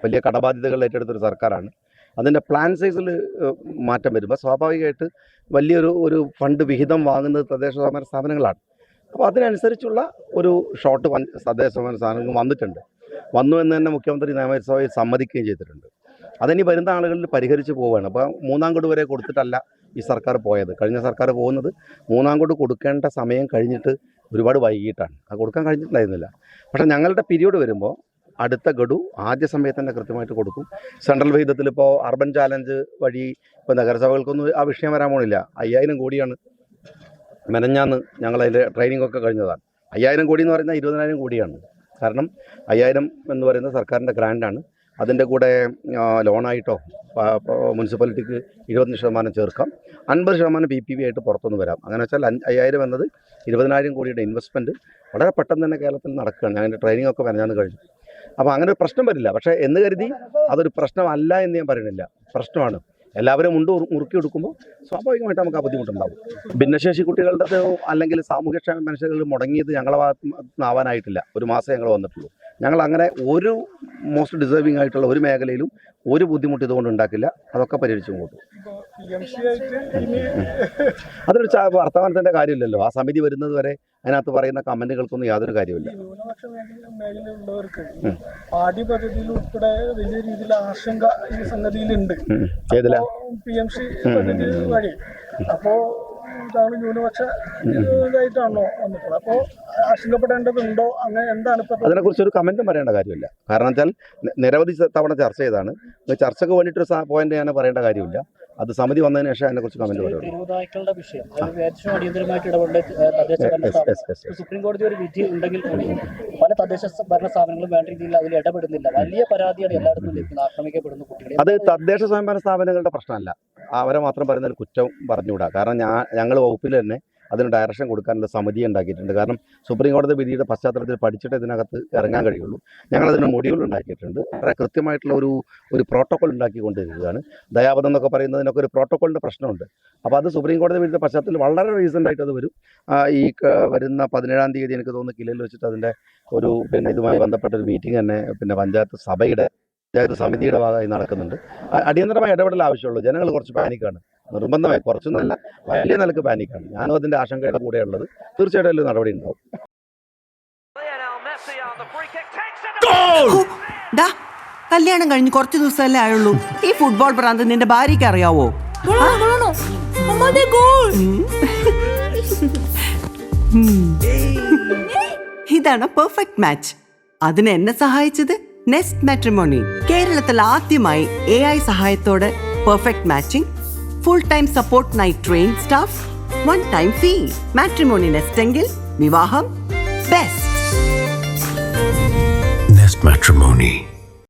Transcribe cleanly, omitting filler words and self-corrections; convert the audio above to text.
വലിയ കടബാധ്യതകൾ ഏറ്റെടുത്തൊരു സർക്കാരാണ്. അതിൻ്റെ പ്ലാൻ സൈസിൽ മാറ്റം വരുമ്പോൾ സ്വാഭാവികമായിട്ട് വലിയൊരു ഫണ്ട് വിഹിതം വാങ്ങുന്നത് തദ്ദേശ സ്വയംഭരണ സ്ഥാപനങ്ങളാണ്. അപ്പോൾ അതിനനുസരിച്ചുള്ള ഒരു ഷോർട്ട് തദ്ദേശ സ്വയംഭരണ സ്ഥാപനങ്ങൾ വന്നു എന്ന് തന്നെ മുഖ്യമന്ത്രി നിയമസഭയിൽ സമ്മതിക്കുകയും ചെയ്തിട്ടുണ്ട്. അതിനി വരുന്ന ആളുകളിൽ പരിഹരിച്ച് പോവുകയാണ്. അപ്പോൾ 3-ാം ഗഡു വരെ കൊടുത്തിട്ടല്ല ഈ സർക്കാർ പോയത്. കഴിഞ്ഞ സർക്കാർ പോകുന്നത് 3-ാം ഗഡു കൊടുക്കേണ്ട സമയം കഴിഞ്ഞിട്ട് ഒരുപാട് വൈകിട്ടാണ്. അത് കൊടുക്കാൻ കഴിഞ്ഞിട്ടുണ്ടായിരുന്നില്ല. പക്ഷേ ഞങ്ങളുടെ പീരീഡ് വരുമ്പോൾ അടുത്ത ഗഡു ആദ്യ സമയത്ത് തന്നെ കൃത്യമായിട്ട് കൊടുക്കും. സെൻട്രൽ വിഹിതത്തിൽ ഇപ്പോൾ അർബൻ ചാലഞ്ച് വഴി ഇപ്പോൾ നഗരസഭകൾക്കൊന്നും ആ വിഷയം വരാൻ പോണില്ല. 5000 കോടിയാണ് മെനഞ്ഞാന്ന് ഞങ്ങളതിൽ ട്രെയിനിങ് ഒക്കെ കഴിഞ്ഞതാണ്. 5000 കോടി എന്ന് പറയുന്നത് 20,000 കോടിയാണ്. കാരണം 5000 എന്ന് പറയുന്നത് സർക്കാരിൻ്റെ ഗ്രാൻഡാണ്. അതിൻ്റെ കൂടെ ലോണായിട്ടോ മുനിസിപ്പാലിറ്റിക്ക് 25% ചേർക്കാം, 50% PPP ആയിട്ട് പുറത്തുനിന്ന് വരാം. അങ്ങനെ വെച്ചാൽ 5000 എന്നത് 20,000 കോടിയുടെ ഇൻവെസ്റ്റ്മെൻറ്റ് വളരെ പെട്ടെന്ന് തന്നെ കേരളത്തിൽ നടക്കുകയാണ്. ഞങ്ങളുടെ ട്രെയിനിങ് ഒക്കെ മെനഞ്ഞാന്ന് കഴിഞ്ഞു. അപ്പോൾ അങ്ങനെ ഒരു പ്രശ്നം വരില്ല. പക്ഷേ എന്ന് കരുതി അതൊരു പ്രശ്നമല്ല എന്ന് ഞാൻ പറയുന്നില്ല, പ്രശ്നമാണ്. എല്ലാവരും മുറുക്കി എടുക്കുമ്പോൾ സ്വാഭാവികമായിട്ട് നമുക്ക് ആ ബുദ്ധിമുട്ടുണ്ടാകും. ഭിന്നശേഷി കുട്ടികളുടെ അല്ലെങ്കിൽ സാമൂഹ്യക്ഷേമ പെൻഷനുകൾ മുടങ്ങിയത് ഞങ്ങളെ ഭാഗത്ത് നിന്നാവാനായിട്ടില്ല. ഒരു മാസം ഞങ്ങൾ വന്നിട്ടുള്ളൂ. ഞങ്ങൾ അങ്ങനെ ഒരു മോസ്റ്റ് ഡിസേർവിംഗ് ആയിട്ടുള്ള ഒരു മേഖലയിലും ഒരു ബുദ്ധിമുട്ട് ഇതുകൊണ്ട് ഉണ്ടാക്കില്ല. അതൊക്കെ പരിഹരിച്ചു കൊണ്ടു. അതൊരു വർത്തമാനത്തിൻ്റെ കാര്യമില്ലല്ലോ. ആ സമിതി വരുന്നത് വരെ അതിനകത്ത് പറയുന്ന കമന്റുകൾക്കൊന്നും യാതൊരു കാര്യമില്ല. പാഠ്യപദ്ധതിയിൽ ഉൾപ്പെടെ വലിയ രീതിയിൽ ആശങ്ക ഈ സംഗതിയിലുണ്ട്. ഏതില്ല PMC പദ്ധതി വഴി. അപ്പോൾ ഇതാണ് ന്യൂനപക്ഷ ഇതായിട്ടാണോ വന്നിട്ടുള്ളത്? അപ്പോൾ ആശങ്കപ്പെടേണ്ടതുണ്ടോ? അങ്ങനെ എന്താണ് ഇപ്പം അതിനെക്കുറിച്ച് ഒരു കമൻറ്റും പറയേണ്ട കാര്യമില്ല. കാരണം വെച്ചാൽ നിരവധി തവണ ചർച്ച ചെയ്താണ്. ചർച്ചയ്ക്ക് വേണ്ടിയിട്ടൊരു പോയിന്റ് ഞാൻ പറയേണ്ട കാര്യമില്ല. അത് സമിതി വന്നതിന് ശേഷം അതിനെക്കുറിച്ച് കമന്റ് പറയുള്ളൂ. സുപ്രീം കോടതി ഒരു വിധി ഉണ്ടെങ്കിൽ കൂടി പല തദ്ദേശ ഭരണ സ്ഥാപനങ്ങളും വേണ്ട രീതിയിൽ അതിൽ ഇടപെടുന്നില്ല. വലിയ പരാതിയാണ് എല്ലായിടത്തും ലഭിക്കുന്നത്. ആക്രമിക്കപ്പെടുന്ന കുട്ടികളെ. അത് തദ്ദേശ സ്വയംഭരണ സ്ഥാപനങ്ങളുടെ പ്രശ്നമല്ല. അവരെ മാത്രം പറയുന്ന ഒരു കുറ്റം പറഞ്ഞുകൂടാ. കാരണം ഞങ്ങൾ വകുപ്പിൽ തന്നെ അതിന് ഡയറക്ഷൻ കൊടുക്കാനുള്ള സമിതി ഉണ്ടാക്കിയിട്ടുണ്ട്. കാരണം സുപ്രീം കോടതി വിധിയുടെ പശ്ചാത്തലത്തിൽ പഠിച്ചിട്ട് ഇതിനകത്ത് ഇറങ്ങാൻ കഴിയുള്ളൂ. ഞങ്ങളതിന് മൊഡ്യൂൾ ഉണ്ടാക്കിയിട്ടുണ്ട്. വളരെ കൃത്യമായിട്ടുള്ള ഒരു പ്രോട്ടോക്കോൾ ഉണ്ടാക്കിക്കൊണ്ടിരിക്കുകയാണ്. ദയാവധം എന്നൊക്കെ പറയുന്നതിനൊക്കെ ഒരു പ്രോട്ടോക്കോളിൻ്റെ പ്രശ്നമുണ്ട്. അപ്പോൾ അത് സുപ്രീം കോടതി വിധിയുടെ പശ്ചാത്തലത്തിൽ വളരെ റീസെൻ്റായിട്ട് അത് വരും. ഈ വരുന്ന 17-ാം തീയതി എനിക്ക് തോന്നുന്നു കിലയിൽ വെച്ചിട്ട് അതിൻ്റെ ഇതുമായി ബന്ധപ്പെട്ടൊരു മീറ്റിംഗ് തന്നെ പഞ്ചായത്ത് സമിതിയുടെ ഭാഗമായി നടക്കുന്നുണ്ട്. അടിയന്തരമായ ഇടപെടൽ ആവശ്യമുള്ളൂ. ജനങ്ങൾ കുറച്ച് പാനിക്കാണ്. നിർബന്ധമായി കുറച്ചൊന്നല്ല, വലിയ നിലക്ക് പാനിക്കാണ്. ഞാനും അതിൻ്റെ ആശങ്കയുടെ കൂടെയുള്ളത്. തീർച്ചയായിട്ടും അതിൽ നടപടി ഉണ്ടാവും. കല്യാണം കഴിഞ്ഞ് കുറച്ച് ദിവസമല്ലേ ആയുള്ളൂ. ഈ ഫുട്ബോൾ ഭ്രാന്ത് നിന്റെ ഭാര്യയ്ക്ക് അറിയാവോ? ഇതാണ് പെർഫെക്റ്റ് മാച്ച്. അതിന് എന്നെ സഹായിച്ചത് നെസ്റ്റ് മാട്രിമോണി. കേരളത്തിൽ ആദ്യമായി AI സഹായത്തോടെ perfect matching, full time support, night train staff, 1 time fee. Matrimony Nest എങ്കിൽ വിവാഹം ബെസ്റ്റ്. Nest Matrimony.